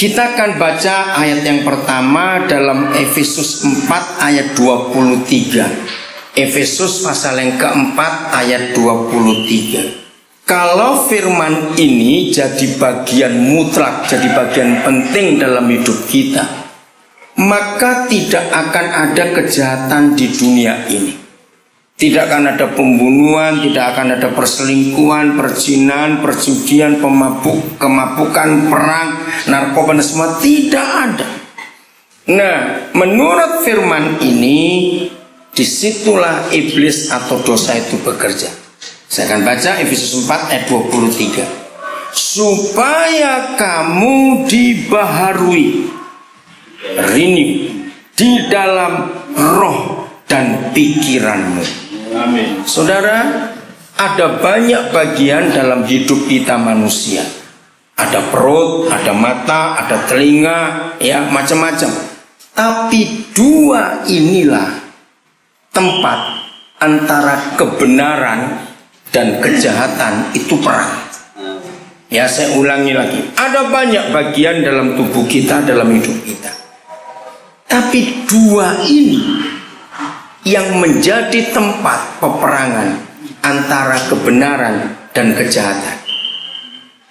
Kita akan baca ayat yang pertama dalam Efesus 4 ayat 23. Efesus pasal yang keempat ayat 23. Kalau firman ini jadi bagian mutlak, jadi bagian penting dalam hidup kita, maka tidak akan ada kejahatan di dunia ini. Tidak akan ada pembunuhan, tidak akan ada perselingkuhan, perzinahan, perjudian, kemabukan, perang, narkoba, dan semua tidak ada. Nah, menurut firman ini, disitulah iblis atau dosa itu bekerja. Saya akan baca Efesus 4 ayat 23. Supaya kamu dibaharui, renew, di dalam roh dan pikiranmu. Amin. Saudara, ada banyak bagian dalam hidup kita manusia. Ada perut, ada mata, ada telinga, ya macam-macam. Tapi dua inilah tempat antara kebenaran dan kejahatan itu perang. Ya, saya ulangi lagi. Ada banyak bagian dalam tubuh kita, dalam hidup kita. Tapi dua ini yang menjadi tempat peperangan antara kebenaran dan kejahatan.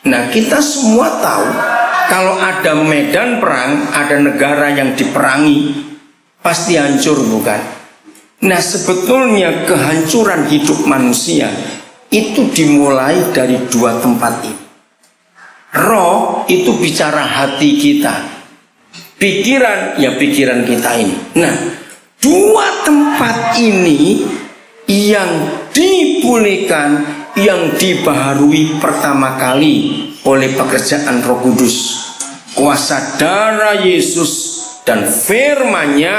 Nah, kita semua tahu kalau ada medan perang, ada negara yang diperangi, pasti hancur, bukan? Nah, sebetulnya kehancuran hidup manusia itu dimulai dari dua tempat ini. Roh itu bicara hati kita, pikiran ya pikiran kita ini. Nah, dua tempat ini yang dipulihkan, yang dibaharui pertama kali oleh pekerjaan Roh Kudus, kuasa darah Yesus dan firman-Nya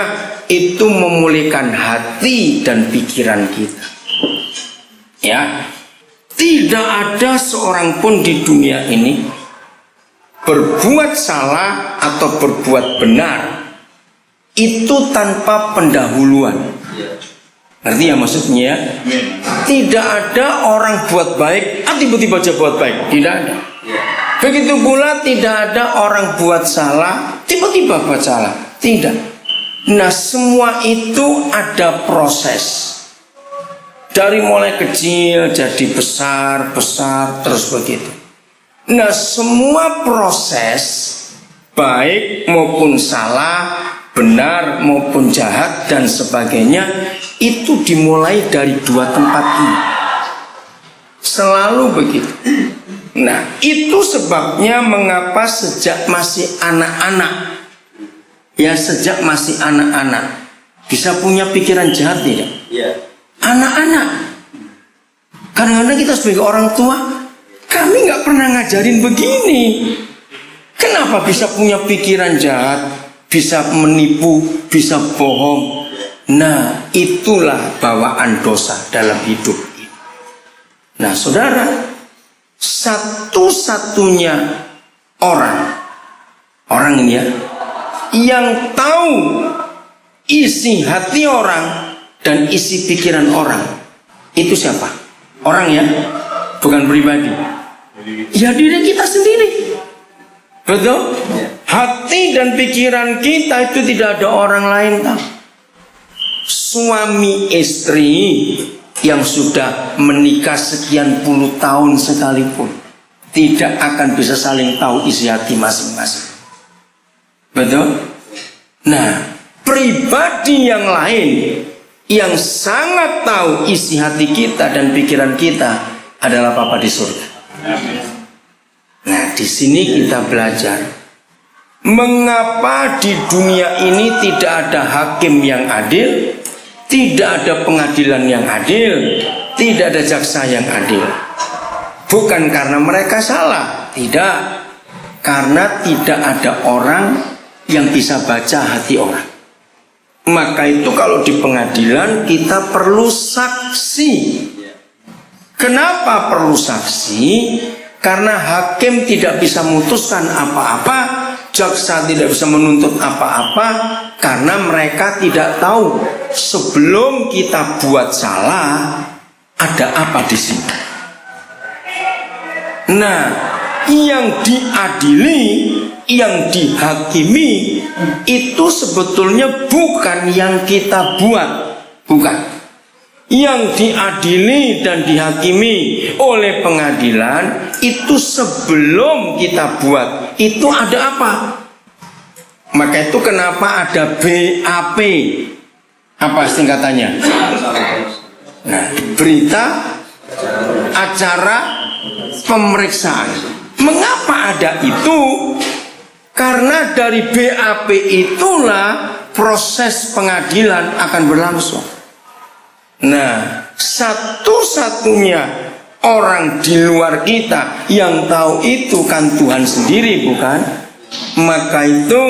itu memulihkan hati dan pikiran kita. Ya, tidak ada seorang pun di dunia ini berbuat salah atau berbuat benar itu tanpa pendahuluan. Ngerti ya maksudnya? Tidak ada orang buat baik, tiba-tiba aja buat baik. Tidak ada. Begitu pula tidak ada orang buat salah, tiba-tiba buat salah. Tidak. Nah, semua itu ada proses. Dari mulai kecil jadi besar, terus begitu. Nah, semua proses baik maupun salah, benar maupun jahat dan sebagainya itu dimulai dari dua tempat ini. Selalu begitu. Nah, itu sebabnya mengapa sejak masih anak-anak, ya sejak masih anak-anak bisa punya pikiran jahat tidak? Anak-anak. Kadang-kadang kita sebagai orang tua, kami nggak pernah ngajarin begini. Kenapa bisa punya pikiran jahat, bisa menipu, bisa bohong? Nah, itulah bawaan dosa dalam hidup ini. Nah, saudara, satu-satunya orang ini ya, yang tahu isi hati orang dan isi pikiran orang, itu siapa? Orang ya, bukan pribadi. Ya diri kita sendiri. Betul? Hati dan pikiran kita itu tidak ada orang lain tahu. Suami istri yang sudah menikah sekian puluh tahun sekalipun tidak akan bisa saling tahu isi hati masing-masing. Betul? Nah, pribadi yang lain yang sangat tahu isi hati kita dan pikiran kita adalah Bapa di surga. Nah, di sini kita belajar mengapa di dunia ini tidak ada hakim yang adil, tidak ada pengadilan yang adil, tidak ada jaksa yang adil. Bukan karena mereka salah, tidak. Karena tidak ada orang yang bisa baca hati orang. Maka itu kalau di pengadilan kita perlu saksi. Kenapa perlu saksi? Karena hakim tidak bisa memutuskan apa-apa, jaksa tidak bisa menuntut apa-apa, karena mereka tidak tahu sebelum kita buat salah ada apa di sini. Nah, yang diadili, yang dihakimi itu sebetulnya bukan yang kita buat, bukan. Yang diadili dan dihakimi oleh pengadilan itu sebelum kita buat, itu ada apa? Maka itu kenapa ada BAP? Apa singkatannya? Nah, berita acara pemeriksaan. Mengapa ada itu? Karena dari BAP itulah proses pengadilan akan berlangsung. Nah, satu-satunya orang di luar kita yang tahu itu kan Tuhan sendiri, bukan? Maka itu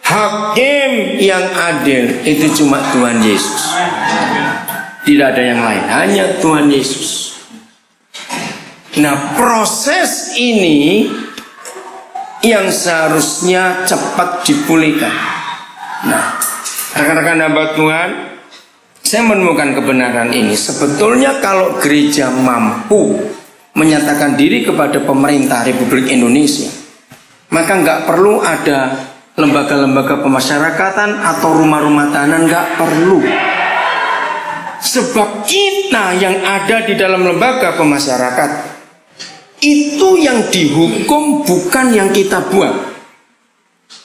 hakim yang adil itu cuma Tuhan Yesus. Tidak ada yang lain, hanya Tuhan Yesus. Nah, proses ini yang seharusnya cepat dipulihkan. Nah, rekan-rekan hamba Tuhan, saya menemukan kebenaran ini. Sebetulnya kalau gereja mampu menyatakan diri kepada pemerintah Republik Indonesia, maka nggak perlu ada lembaga-lembaga pemasyarakatan atau rumah-rumah tahanan, nggak perlu. Sebab kita yang ada di dalam lembaga pemasyarakatan itu yang dihukum, bukan yang kita buat.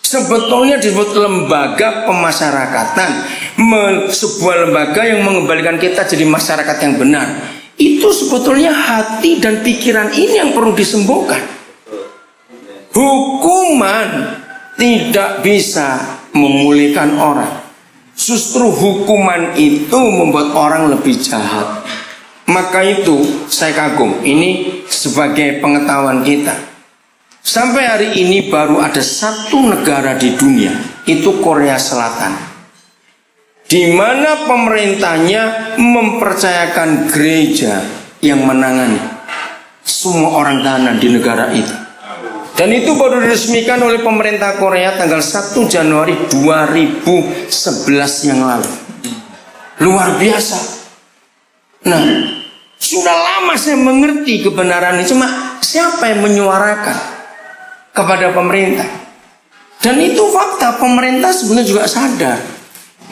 Sebetulnya disebut lembaga pemasyarakatan, sebuah lembaga yang mengembalikan kita jadi masyarakat yang benar. Itu sebetulnya hati dan pikiran ini yang perlu disembuhkan. Hukuman tidak bisa memulihkan orang. Justru hukuman itu membuat orang lebih jahat. Maka itu saya kagum, ini sebagai pengetahuan kita. Sampai hari ini baru ada satu negara di dunia, itu Korea Selatan, di mana pemerintahnya mempercayakan gereja yang menangani semua orang tahanan di negara itu. Dan itu baru diresmikan oleh pemerintah Korea tanggal 1 Januari 2011 yang lalu. Luar biasa. Nah, sudah lama saya mengerti kebenaran ini, cuma siapa yang menyuarakan kepada pemerintah? Dan itu fakta, pemerintah sebenarnya juga sadar.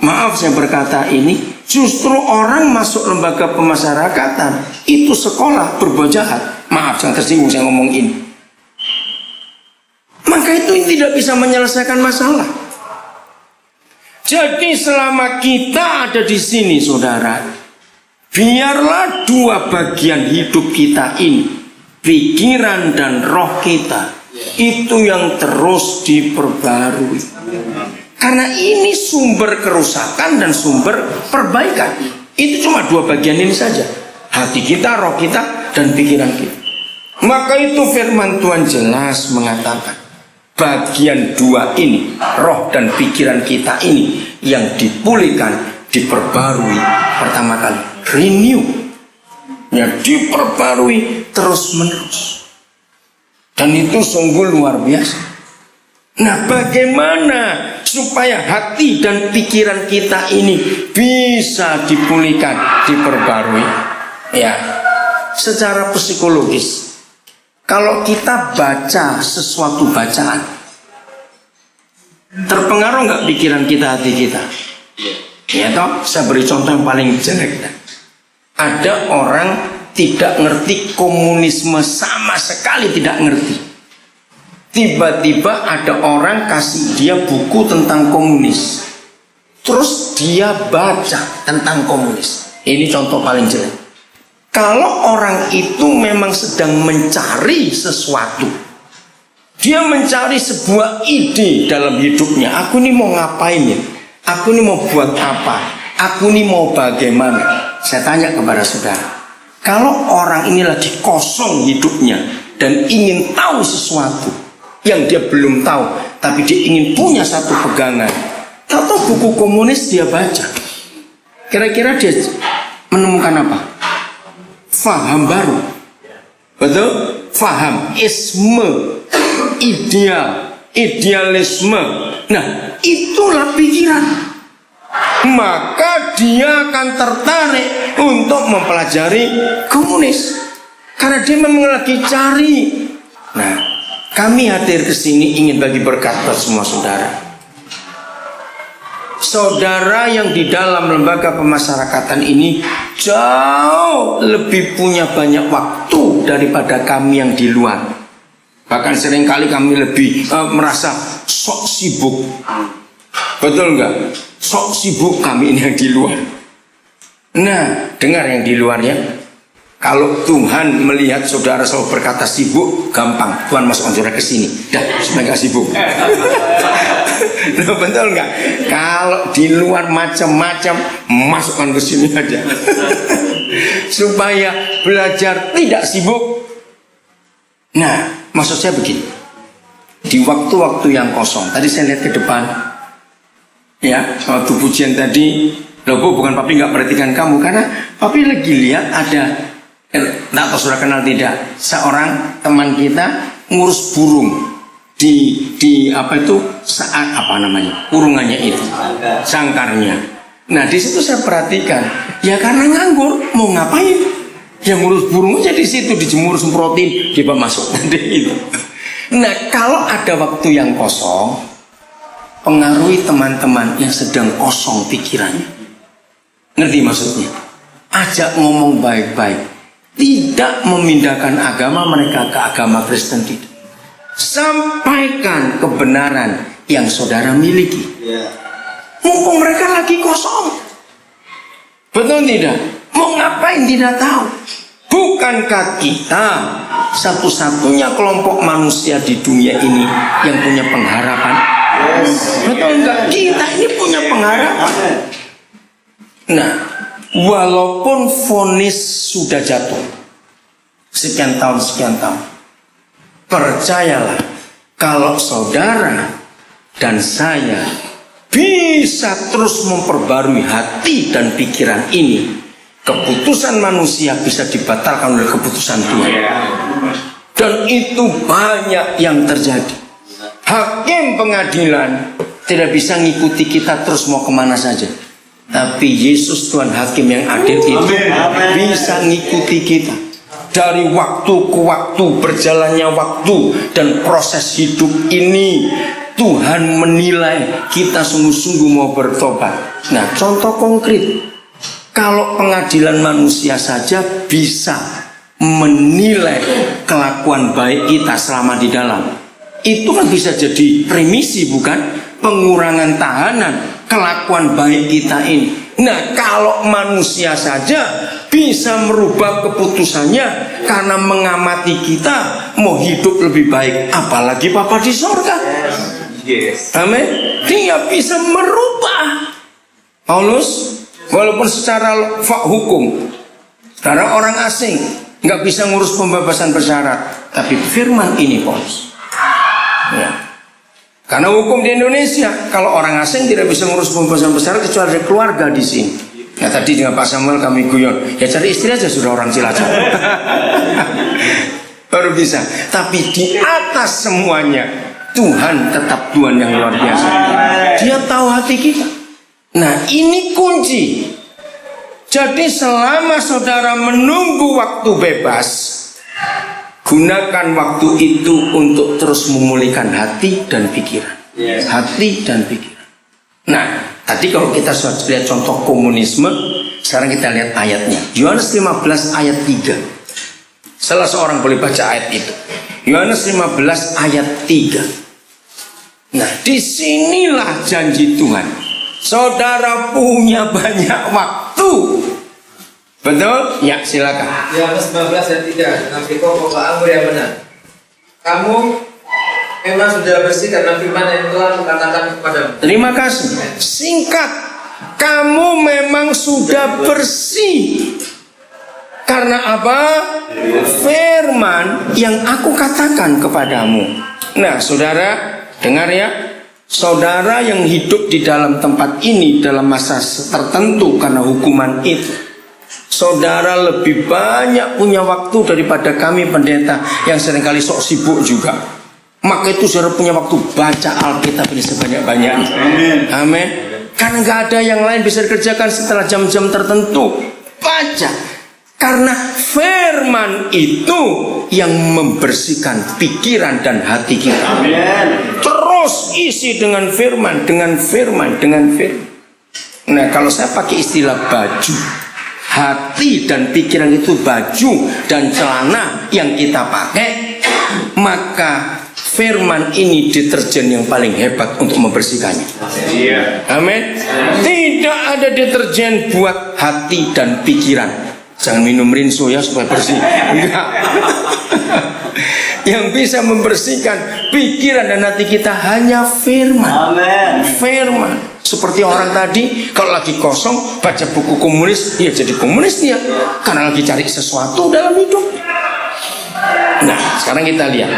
Maaf saya berkata ini, justru orang masuk lembaga pemasyarakatan itu sekolah berbuat jahat. Maaf saya tersinggung saya ngomong ini. Maka itu tidak bisa menyelesaikan masalah. Jadi selama kita ada di sini, saudara, biarlah dua bagian hidup kita ini, pikiran dan roh kita, itu yang terus diperbarui. Karena ini sumber kerusakan dan sumber perbaikan. Itu cuma dua bagian ini saja, hati kita, roh kita, dan pikiran kita. Maka itu firman Tuhan jelas mengatakan, bagian dua ini, roh dan pikiran kita ini, yang dipulihkan, diperbarui pertama kali, renew, ya, diperbarui terus menerus. Dan itu sungguh luar biasa. Nah, bagaimana supaya hati dan pikiran kita ini bisa dipulihkan, diperbarui? Ya, secara psikologis, kalau kita baca sesuatu bacaan, terpengaruh nggak pikiran kita, hati kita? Ya toh, saya beri contoh yang paling jelek. Ada orang tidak ngerti komunisme, sama sekali tidak ngerti. Tiba-tiba ada orang kasih dia buku tentang komunis, terus dia baca tentang komunis. Ini contoh paling jelek. Kalau orang itu memang sedang mencari sesuatu, dia mencari sebuah ide dalam hidupnya. Aku ini mau ngapain ya? Aku ini mau buat apa? Aku ini mau bagaimana? Saya tanya kepada saudara, kalau orang ini lagi kosong hidupnya dan ingin tahu sesuatu yang dia belum tahu, tapi dia ingin punya satu pegangan, tahu buku komunis dia baca, kira-kira dia menemukan apa? Faham baru, betul? Faham, isme, ideal, idealisme. Nah, itulah pikiran. Maka dia akan tertarik untuk mempelajari komunis, karena dia memang lagi cari Nah, kami hadir ke sini ingin bagi berkat buat semua saudara. Saudara yang di dalam lembaga pemasyarakatan ini jauh lebih punya banyak waktu daripada kami yang di luar. Bahkan seringkali kami lebih merasa sok sibuk. Betul nggak? Sok sibuk kami ini yang di luar. Nah, dengar yang di luar ya. Kalau Tuhan melihat saudara selalu berkata sibuk, gampang Tuhan masukkan saudara ke sini. Dah, supaya nggak sibuk. Nah, betul nggak? Kalau di luar macam-macam, masukkan ke sini aja. Supaya belajar tidak sibuk. Nah, maksud saya begini. Di waktu-waktu yang kosong, tadi saya lihat ke depan. Ya, waktu pujian tadi, loh Bu, bukan papi nggak perhatikan kamu, karena papi lagi lihat ada, nggak tahu sudah kenal tidak, seorang teman kita ngurus burung di apa itu saat apa namanya kurungannya itu sangkarnya. Nah di situ saya perhatikan, ya karena nganggur mau ngapain? Yang ngurus burung aja di situ dijemur semprotin, dia masuk nanti itu. Nah kalau ada waktu yang kosong, pengaruhi teman-teman yang sedang kosong pikirannya. Ngerti maksudnya? Ajak ngomong baik-baik. Tidak memindahkan agama mereka ke agama Kristen, tidak. Sampaikan kebenaran yang saudara miliki. Mumpung mereka lagi kosong. Betul tidak? Mau ngapain tidak tahu. Bukankah kita satu-satunya kelompok manusia di dunia ini yang punya pengharapan? Betul enggak? Kita ini punya pengharapan. Nah, walaupun vonis sudah jatuh sekian tahun, percayalah kalau saudara dan saya bisa terus memperbarui hati dan pikiran ini, keputusan manusia bisa dibatalkan oleh keputusan Tuhan. Dan itu banyak yang terjadi. Hakim pengadilan tidak bisa ngikuti kita terus mau kemana saja. Tapi Yesus Tuhan Hakim yang adil itu bisa ngikuti kita. Dari waktu ke waktu, berjalannya waktu dan proses hidup ini, Tuhan menilai kita sungguh-sungguh mau bertobat. Nah, contoh konkret, kalau pengadilan manusia saja bisa menilai kelakuan baik kita selama di dalam, itu kan bisa jadi remisi, bukan? Pengurangan tahanan kelakuan baik kita ini. Nah, kalau manusia saja bisa merubah keputusannya karena mengamati kita mau hidup lebih baik, apalagi Bapa di sorga. Amin. Dia bisa merubah. Paulus walaupun secara hukum, secara orang asing nggak bisa ngurus pembebasan bersyarat, tapi firman ini Paulus. Ya. Karena hukum di Indonesia, kalau orang asing tidak bisa ngurus pembebasan bersyarat kecuali ada keluarga di sini. Ya tadi dengan Pak Samuel kami guyon, ya cari istri aja sudah orang Cilacap. Baru bisa. Tapi di atas semuanya, Tuhan tetap Tuhan yang luar biasa. Dia tahu hati kita. Nah ini kunci. Jadi selama saudara menunggu waktu bebas, gunakan waktu itu untuk terus memulihkan hati dan pikiran. Hati dan pikiran. Nah, tadi kalau kita sudah lihat contoh komunisme, sekarang kita lihat ayatnya. Yohanes 15 ayat 3. Salah seorang boleh baca ayat itu. Yohanes 15 ayat 3. Nah, disinilah janji Tuhan. Saudara punya banyak waktu. Betul? Ya, silakan. Yohanes 15 ayat 3. Nabi pokok anggur yang benar. Kamu memang sudah bersih karena firman yang telah kukatakan kepadamu. Terima kasih. Singkat, kamu memang sudah bersih. Karena apa? Firman yang aku katakan kepadamu. Nah, saudara, dengar ya. Saudara yang hidup di dalam tempat ini dalam masa tertentu karena hukuman itu, saudara lebih banyak punya waktu daripada kami pendeta yang seringkali sok sibuk juga. Maka itu saudara punya waktu baca Alkitab ini sebanyak-banyaknya. Amin. Karena nggak ada yang lain bisa dikerjakan setelah jam-jam tertentu. Baca. Karena firman itu yang membersihkan pikiran dan hati kita. Amin. Terus isi dengan firman, dengan firman, dengan firman. Nah, kalau saya pakai istilah baju, hati dan pikiran itu baju dan celana yang kita pakai, maka firman ini deterjen yang paling hebat untuk membersihkannya. Iya. Amin. Tidak ada deterjen buat hati dan pikiran. Jangan minum rinso ya supaya bersih. Enggak. Yang bisa membersihkan pikiran dan hati kita hanya firman. Amin. Firman. Seperti orang tadi kalau lagi kosong baca buku komunis, ya jadi komunis dia. Karena lagi cari sesuatu dalam hidup. Nah, sekarang kita lihat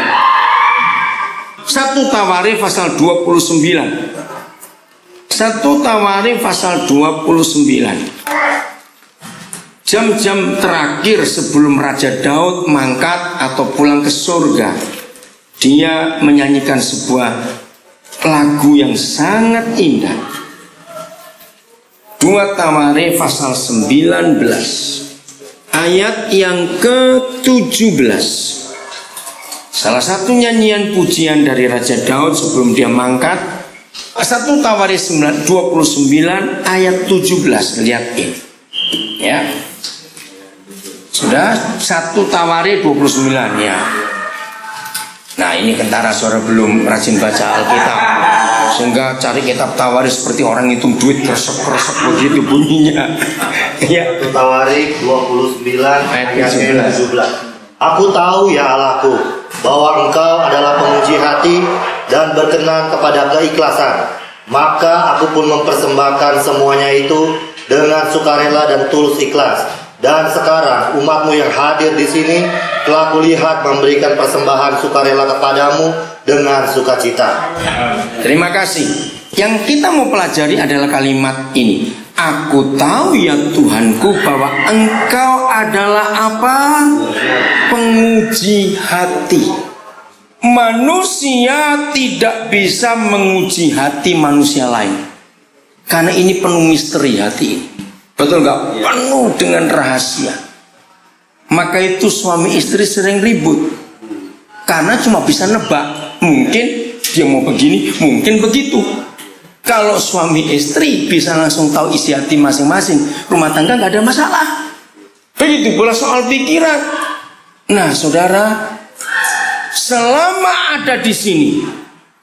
1 Tawarikh pasal 29. 1 Tawarikh pasal 29. Jam-jam terakhir sebelum Raja Daud mangkat atau pulang ke surga, dia menyanyikan sebuah lagu yang sangat indah. 2 Tawarikh pasal 19 ayat yang ke-17. Salah satu nyanyian pujian dari Raja Daud sebelum dia mangkat. 1 Tawarikh 29 ayat 17. Lihat ini ya. Sudah 1 Tawarikh 29 ya. Nah, ini kentara suara belum rajin baca Alkitab, sehingga cari kitab Tawarikh seperti orang hitung duit, kresek-kresek begitu bunyinya. Ya. 1 Tawarikh 29 ayat 17. Aku tahu ya Allahku, bahwa Engkau adalah penguji hati dan berkenan kepada keikhlasan. Maka aku pun mempersembahkan semuanya itu dengan sukarela dan tulus ikhlas. Dan sekarang umatmu yang hadir di sini telah kulihat memberikan persembahan sukarela kepadamu dengan sukacita. Terima kasih. Yang kita mau pelajari adalah kalimat ini. Aku tahu ya Tuhanku bahwa Engkau adalah apa? Penguji hati. Manusia tidak bisa menguji hati manusia lain, karena ini penuh misteri hati ini. Betul nggak? Penuh dengan rahasia. Maka itu suami istri sering ribut, karena cuma bisa nebak. Mungkin dia mau begini, mungkin begitu. Kalau suami istri bisa langsung tahu isi hati masing-masing, rumah tangga nggak ada masalah. Begitu pula soal pikiran. Nah, saudara, selama ada di sini,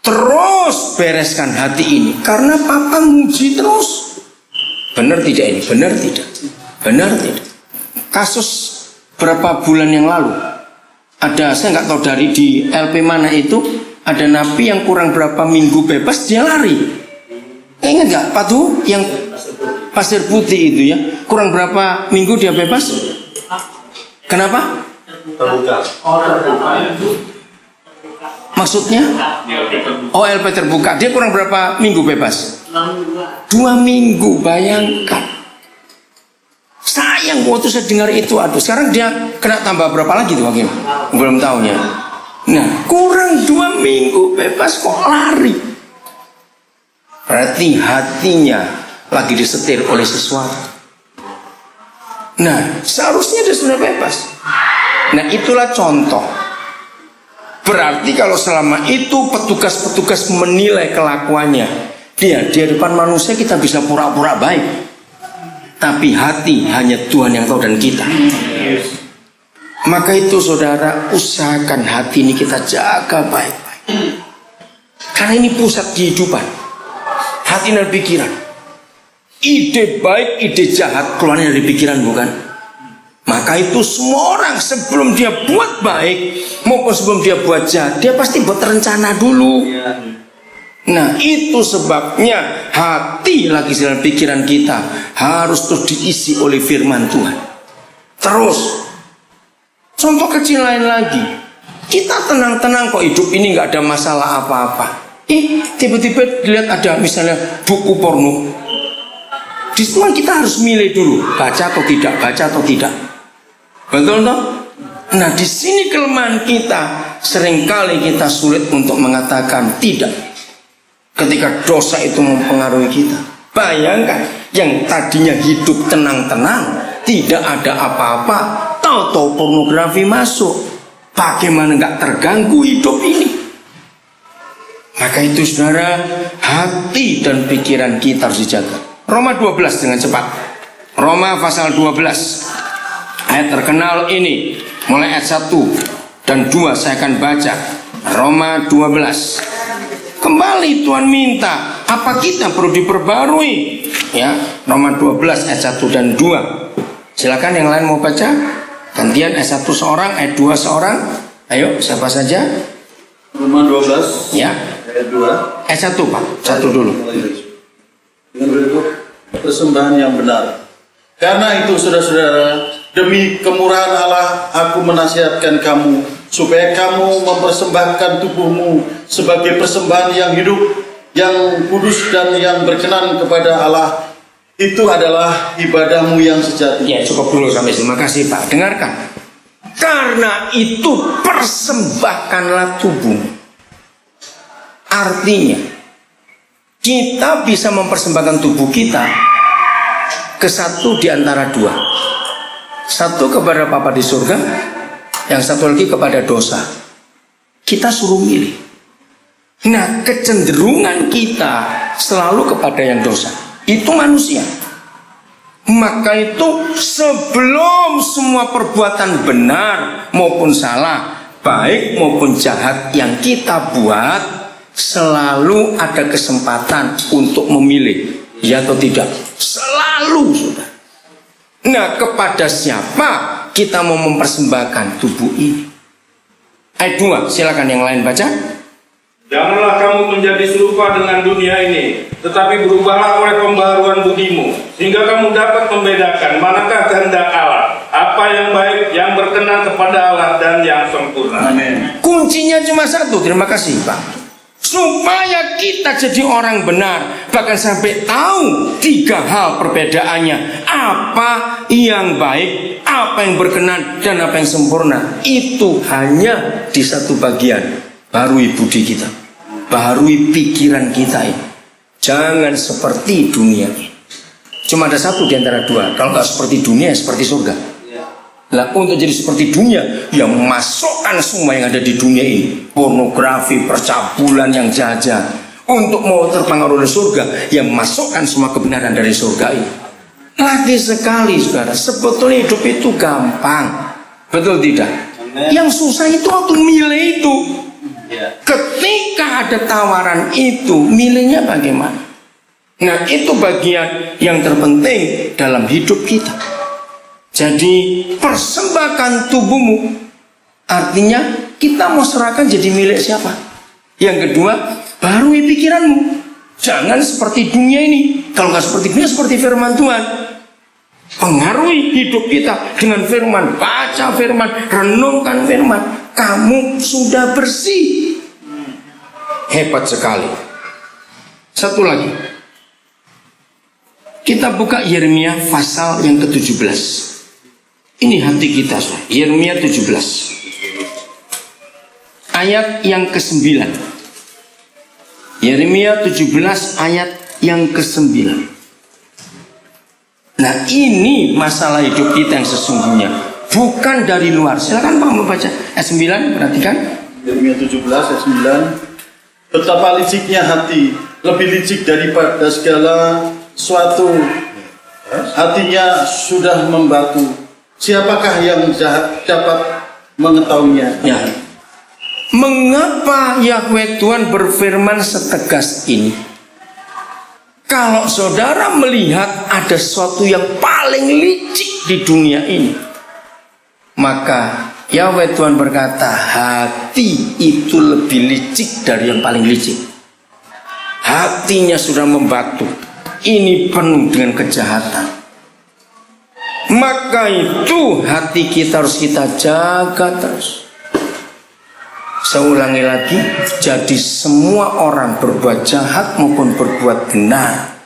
terus bereskan hati ini, karena Papa nguji terus. Benar tidak ini? Benar tidak? Benar tidak? Kasus berapa bulan yang lalu ada, saya nggak tahu dari di LP mana itu, ada napi yang kurang berapa minggu bebas dia lari. Ingat nggak Pak tuh yang Pasir Putih itu ya, kurang berapa minggu dia bebas? Kenapa? Terbuka. Maksudnya? Oh, LP terbuka. Dia kurang berapa minggu bebas? 2 minggu, bayangkan. Sayang waktu saya dengar itu, aduh, sekarang dia kena tambah berapa lagi tuh Hakim? Belum tahu ya. Nah, kurang 2 minggu bebas kok lari. Berarti hatinya lagi disetir oleh sesuatu. Nah, seharusnya dia sudah bebas. Nah, itulah contoh. Berarti kalau selama itu petugas-petugas menilai kelakuannya, dia di depan manusia kita bisa pura-pura baik, tapi hati hanya Tuhan yang tahu dan kita. Maka itu saudara, usahakan hati ini kita jaga baik-baik, karena ini pusat kehidupan. Hati dan pikiran, ide baik, ide jahat keluarnya dari pikiran, bukan? Maka itu semua orang sebelum dia buat baik maupun sebelum dia buat jahat, dia pasti buat rencana dulu. Nah, itu sebabnya hati lagi dalam pikiran kita harus terus diisi oleh firman Tuhan. Terus, contoh kecil lain lagi, kita tenang-tenang kok hidup ini nggak ada masalah apa-apa. Tiba-tiba dilihat ada misalnya buku porno. Di semua kita harus milih dulu, baca atau tidak, baca atau tidak. Betul toh? Nah, di sini kelemahan kita. Seringkali kita sulit untuk mengatakan tidak ketika dosa itu mempengaruhi kita. Bayangkan, yang tadinya hidup tenang-tenang tidak ada apa-apa, tahu-tahu pornografi masuk. Bagaimana nggak terganggu hidup ini? Maka itu saudara, hati dan pikiran kita harus dijaga. Roma 12 dengan cepat. Roma pasal 12 ayat terkenal ini, mulai ayat 1 dan 2 saya akan baca. Roma 12. Kembali Tuhan minta, apa kita perlu diperbarui? Ya, Roma 12 ayat 1 dan 2. Silakan yang lain mau baca. Gantian ayat 1 seorang, ayat 2 seorang. Ayo, siapa saja? Roma 12 Ya, ayat 2. ayat 1 Pak, 1 dulu. Dengan berikut persembahan yang benar. Karena itu saudara-saudara, demi kemurahan Allah aku menasihatkan kamu supaya kamu mempersembahkan tubuhmu sebagai persembahan yang hidup, yang kudus dan yang berkenan kepada Allah. Itu adalah ibadahmu yang sejati. Ya, cukup dulu sampai sini. Terima kasih Pak. Dengarkan. Karena itu persembahkanlah tubuh. Artinya kita bisa mempersembahkan tubuh kita ke satu di antara dua. Satu kepada Bapa di surga, yang satu lagi kepada dosa. Kita suruh milih. Nah, kecenderungan kita selalu kepada yang dosa. Itu manusia. Maka itu sebelum semua perbuatan benar maupun salah, baik maupun jahat yang kita buat, selalu ada kesempatan untuk memilih, ya atau tidak. Selalu, sudah. Nah, kepada siapa kita mau mempersembahkan tubuh ini? Ayat 2, silakan yang lain baca. Janganlah kamu menjadi serupa dengan dunia ini, tetapi berubahlah oleh pembaharuan budimu, sehingga kamu dapat membedakan manakah kehendak Allah, apa yang baik, yang berkenan kepada Allah, dan yang sempurna. Amin. Kuncinya cuma satu, terima kasih Pak. Supaya kita jadi orang benar, bahkan sampai tahu 3 hal perbedaannya, apa yang baik, apa yang berkenan, dan apa yang sempurna. Itu hanya di satu bagian. Barui budi kita, barui pikiran kita ini. Jangan seperti dunia ini. Cuma ada satu di antara dua. Kalau nggak seperti dunia, seperti surga. Lah, untuk jadi seperti dunia, yang masukkan semua yang ada di dunia ini, pornografi, percabulan yang jahat. Untuk mau terpengaruh oleh surga, yang masukkan semua kebenaran dari surga ini. Lagi sekali, saudara, sebetulnya hidup itu gampang, betul tidak? Yang susah itu waktu milih itu. Ketika ada tawaran itu, milihnya bagaimana? Nah, itu bagian yang terpenting dalam hidup kita. Jadi persembahkan tubuhmu, artinya kita mau serahkan jadi milik siapa? Yang kedua, barui pikiranmu. Jangan seperti dunia ini. Kalau nggak seperti dunia, seperti firman Tuhan. Pengaruhi hidup kita dengan firman. Baca firman, renungkan firman. Kamu sudah bersih. Hebat sekali. Satu lagi. Kita buka Yeremia pasal yang ke-17. Ini hati kita, Yeremia 17. Ayat yang ke-9. Yeremia 17 ayat yang ke-9. Nah, ini masalah hidup kita yang sesungguhnya, bukan dari luar. Silakan Pak membaca ayat 9, perhatikan. Yeremia 17 ayat 9. Betapa liciknya hati, lebih licik daripada segala suatu. Hatinya sudah membatu. Siapakah yang jahat dapat mengetahuinya? Ya. Mengapa Yahweh Tuhan berfirman setegas ini? Kalau saudara melihat ada sesuatu yang paling licik di dunia ini, maka Yahweh Tuhan berkata, hati itu lebih licik dari yang paling licik. Hatinya sudah membatu. Ini penuh dengan kejahatan. Maka itu hati kita harus kita jaga terus. Saya ulangi lagi, jadi semua orang berbuat jahat maupun berbuat benar,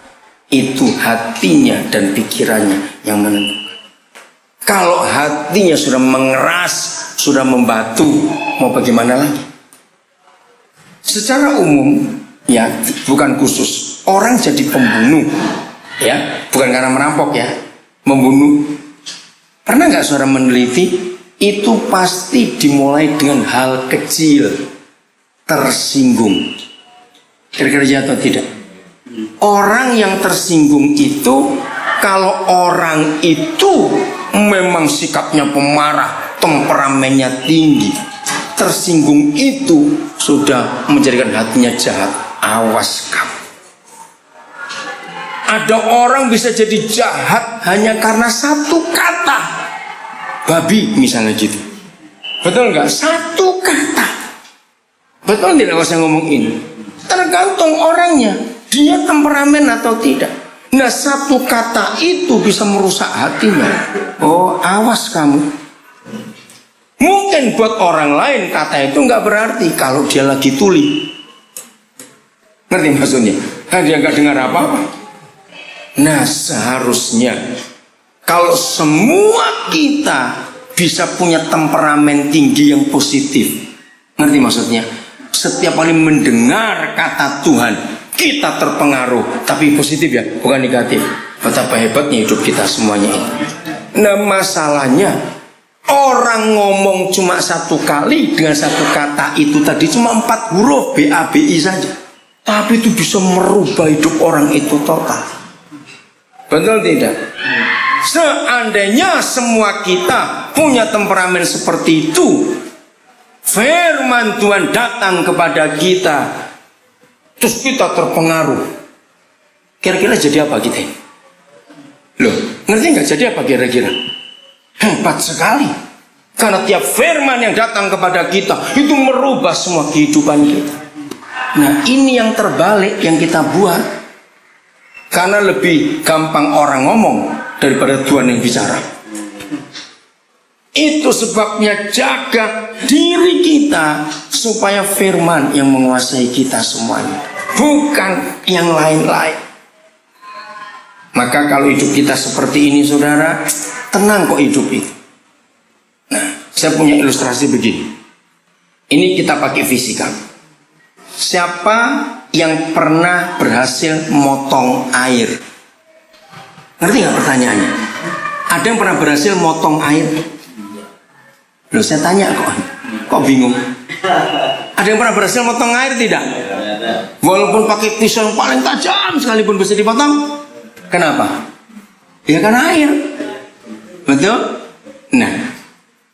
itu hatinya dan pikirannya yang menentukan. Kalau hatinya sudah mengeras, sudah membatu, mau bagaimana lagi? Secara umum, ya bukan khusus, orang jadi pembunuh, ya bukan karena merampok ya, membunuh Pernah nggak saudara meneliti? Itu pasti dimulai dengan hal kecil, tersinggung. Kira-kira ya atau tidak? Orang yang tersinggung itu, kalau orang itu memang sikapnya pemarah, temperamennya tinggi, tersinggung itu sudah menjadikan hatinya jahat. Awas kamu. Ada orang bisa jadi jahat hanya karena satu kata. Babi misalnya gitu. Betul nggak? Satu kata. Betul tidak kalau saya ngomong ini? Tergantung orangnya. Dia temperamen atau tidak. Nah, satu kata itu bisa merusak hatinya. Oh, awas kamu. Mungkin buat orang lain kata itu nggak berarti kalau dia lagi tuli. Ngerti maksudnya? Kan dia nggak dengar apa-apa. Nah, seharusnya kalau semua kita bisa punya temperamen tinggi yang positif. Ngerti maksudnya? Setiap kali mendengar kata Tuhan, kita terpengaruh, tapi positif ya, bukan negatif. Betapa hebatnya hidup kita semuanya itu. Nah, masalahnya orang ngomong cuma satu kali dengan satu kata itu tadi cuma 4 huruf BABI saja, tapi itu bisa merubah hidup orang itu total. Betul tidak? Seandainya semua kita punya temperamen seperti itu, firman Tuhan datang kepada kita, terus kita terpengaruh, kira-kira jadi apa kita ini? Loh, ngerti nggak jadi apa kira-kira? Hebat sekali. Karena tiap firman yang datang kepada kita itu merubah semua kehidupan kita. Nah, ini yang terbalik yang kita buat. Karena lebih gampang orang ngomong daripada Tuhan yang bicara. Itu sebabnya jaga diri kita supaya firman yang menguasai kita semuanya, bukan yang lain-lain. Maka kalau hidup kita seperti ini saudara, tenang kok hidup itu. Nah, saya punya ilustrasi begini. Ini kita pakai fisika. Siapa yang pernah berhasil motong air? Ngerti nggak pertanyaannya? Ada yang pernah berhasil motong air? Loh, saya tanya kok bingung? Ada yang pernah berhasil motong air tidak? Walaupun pakai pisau yang paling tajam sekalipun bisa dipotong. Kenapa? Ya kan air. Betul? Nah,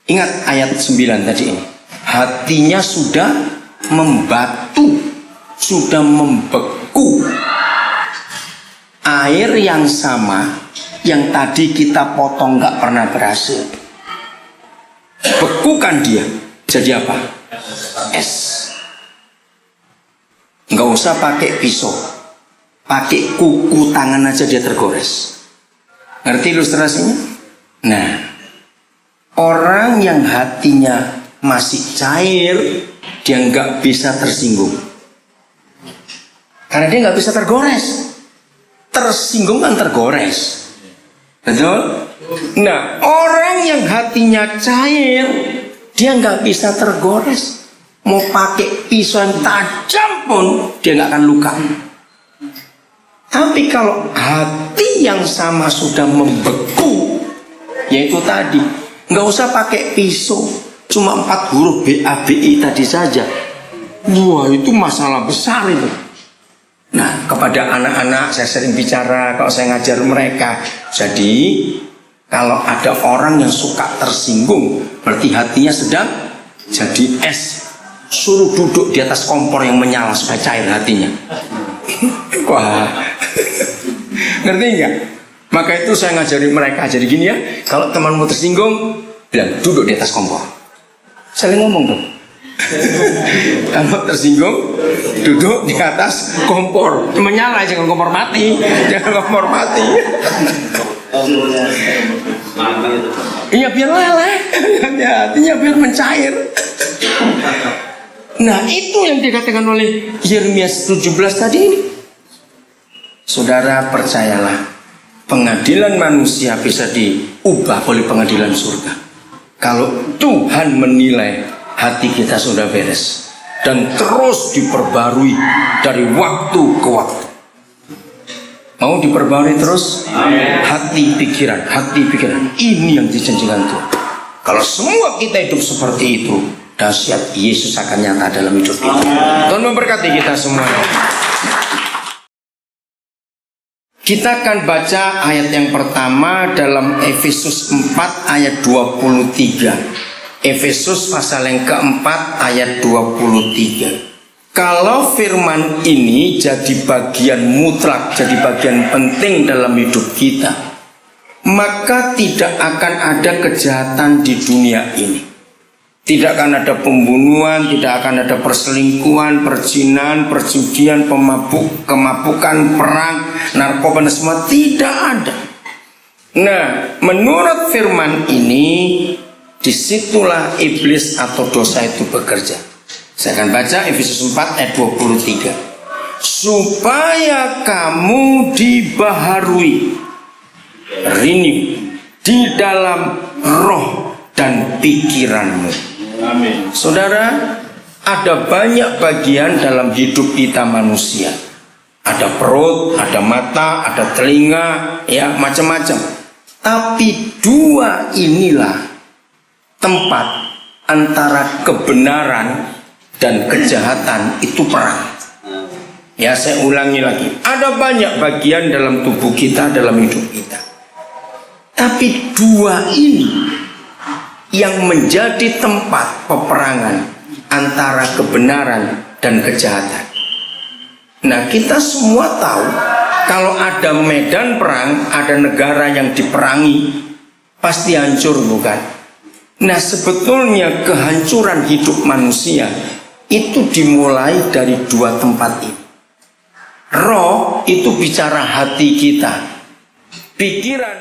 ingat ayat 9 tadi ini. Hatinya sudah membatu, sudah membeku. Air yang sama yang tadi kita potong gak pernah berhasil, bekukan dia jadi apa? Es. Nggak usah pakai pisau, pakai kuku tangan aja dia tergores. Ngerti ilustrasinya? Nah, orang yang hatinya masih cair, dia nggak bisa tersinggung karena dia nggak bisa tergores. Tersinggung kan tergores, betul? Nah, orang yang hatinya cair, dia nggak bisa tergores. Mau pakai pisau yang tajam pun dia nggak akan luka. Tapi kalau hati yang sama sudah membeku, yaitu tadi, nggak usah pakai pisau, cuma 4 huruf BABI tadi saja. Wah, itu masalah besar itu. Nah, kepada anak-anak saya sering bicara kalau saya ngajar mereka. Jadi, kalau ada orang yang suka tersinggung, berarti hatinya sedang jadi es. Suruh duduk di atas kompor yang menyala supaya cair hatinya. Wah, ngerti nggak? Maka itu saya ngajari mereka. Jadi gini ya, kalau temanmu tersinggung, bilang duduk di atas kompor. Saling ngomong dong. Kalau tersinggung, duduk di atas kompor menyala, jangan kompor mati, jangan kompor mati. Iya, biar leleh, artinya biar mencair. Nah, itu yang dikatakan oleh Yeremia 17 tadi ini. Saudara, percayalah, pengadilan manusia bisa diubah oleh pengadilan surga. Kalau Tuhan menilai hati kita sudah beres dan terus diperbarui dari waktu ke waktu. Mau diperbarui terus? Hati pikiran. Ini yang dijanjikan Tuhan. Kalau semua kita hidup seperti itu, dahsyat Yesus akan nyata dalam hidup kita. Tuhan memberkati kita semua. Kita akan baca ayat yang pertama dalam Efesus 4 ayat 23. Efesus pasal yang keempat ayat 23. Kalau firman ini jadi bagian mutlak, jadi bagian penting dalam hidup kita, maka tidak akan ada kejahatan di dunia ini. Tidak akan ada pembunuhan, tidak akan ada perselingkuhan, perzinahan, perjudian, kemabukan, perang, narkoba, dan semua tidak ada. Nah, menurut firman ini, disitulah iblis atau dosa itu bekerja. Saya akan baca Efesus 4 ayat 23. Supaya kamu dibaharui, renew, di dalam roh dan pikiranmu. Amin. Saudara, ada banyak bagian dalam hidup kita manusia. Ada perut, ada mata, ada telinga, ya macam-macam. Tapi dua inilah tempat antara kebenaran dan kejahatan itu perang. Ya, saya ulangi lagi. Ada banyak bagian dalam tubuh kita, dalam hidup kita. Tapi dua ini yang menjadi tempat peperangan antara kebenaran dan kejahatan. Nah, kita semua tahu kalau ada medan perang, ada negara yang diperangi, pasti hancur, bukan? Nah, sebetulnya kehancuran hidup manusia itu dimulai dari dua tempat ini. Roh itu bicara hati kita, pikiran